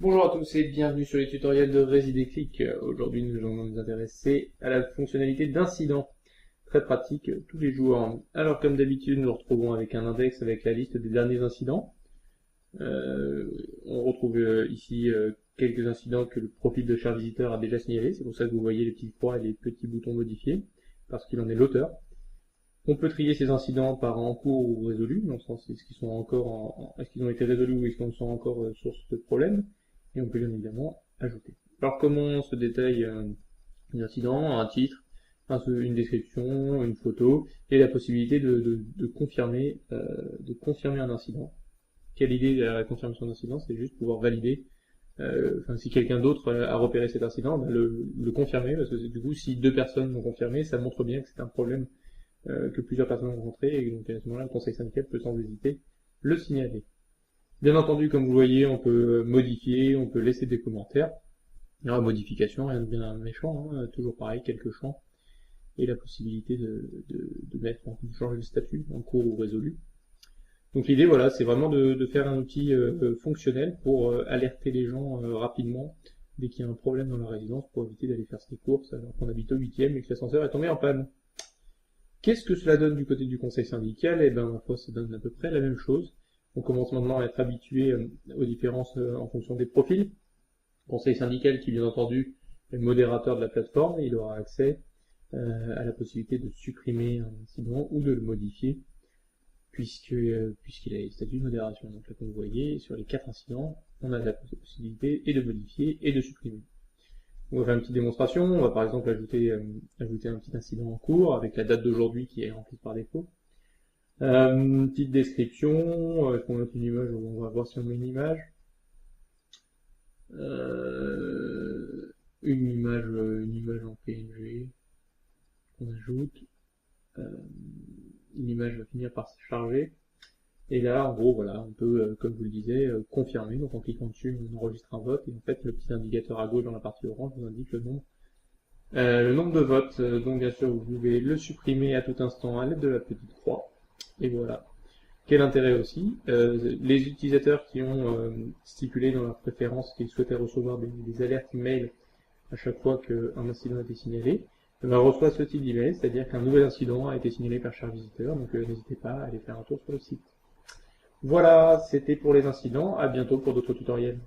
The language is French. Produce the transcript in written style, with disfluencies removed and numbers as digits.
Bonjour à tous et bienvenue sur les tutoriels de ResiDéclic. Aujourd'hui nous allons nous intéresser à la fonctionnalité d'incident. Très pratique tous les jours. Alors comme d'habitude nous retrouvons avec un index avec la liste des derniers incidents. On retrouve ici quelques incidents que le profil de cher visiteur a déjà signalé. C'est pour ça que vous voyez les petites croix et les petits boutons modifiés, parce qu'il en est l'auteur. On peut trier ces incidents par en cours ou résolus, dans le sens est-ce qu'ils sont encore est-ce qu'ils ont été résolus ou est-ce qu'ils sont encore source de problème. Et on peut bien évidemment ajouter. Alors comment se détaille les incidents? Un titre, une description, une photo, et la possibilité de confirmer un incident. Quelle idée de la confirmation d'incident? C'est juste pouvoir valider, si quelqu'un d'autre a repéré cet incident, le confirmer, parce que du coup si deux personnes l'ont confirmé, ça montre bien que c'est un problème que plusieurs personnes ont rencontré, et donc à ce moment-là le conseil syndical peut sans hésiter le signaler. Bien entendu, comme vous voyez, on peut modifier, on peut laisser des commentaires. Il y aura modification, rien de bien méchant, hein, toujours pareil, quelques champs, et la possibilité de changer le statut en cours ou résolu. Donc l'idée, voilà, c'est vraiment de faire un outil fonctionnel pour alerter les gens rapidement dès qu'il y a un problème dans la résidence, pour éviter d'aller faire ses courses alors qu'on habite au 8e et que l'ascenseur est tombé en panne. Qu'est-ce que cela donne du côté du conseil syndical? Eh bien, ça donne à peu près la même chose. On commence maintenant à être habitué aux différences en fonction des profils. Le conseil syndical qui, bien entendu, est le modérateur de la plateforme, et il aura accès à la possibilité de supprimer un incident ou de le modifier, puisqu'il a les statuts de modération. Donc là, comme vous voyez, sur les 4 incidents, on a la possibilité et de modifier et de supprimer. On va faire une petite démonstration. On va par exemple ajouter un petit incident en cours avec la date d'aujourd'hui qui est remplie par défaut. Une petite description, est-ce qu'on met une image? On va voir si on met une image. Une image en PNG qu'on ajoute. Une image va finir par se charger. Et là, en gros, voilà, on peut, comme je vous le disais, confirmer. Donc en cliquant dessus, on enregistre un vote. Et en fait, le petit indicateur à gauche dans la partie orange vous indique le nombre de votes. Donc bien sûr, vous pouvez le supprimer à tout instant à l'aide de la petite croix. Et voilà. Quel intérêt aussi, les utilisateurs qui ont stipulé dans leurs préférences qu'ils souhaitaient recevoir des alertes email à chaque fois qu'un incident a été signalé, reçoivent ce type d'email, c'est-à-dire qu'un nouvel incident a été signalé par cher visiteur, donc n'hésitez pas à aller faire un tour sur le site. Voilà, c'était pour les incidents, à bientôt pour d'autres tutoriels.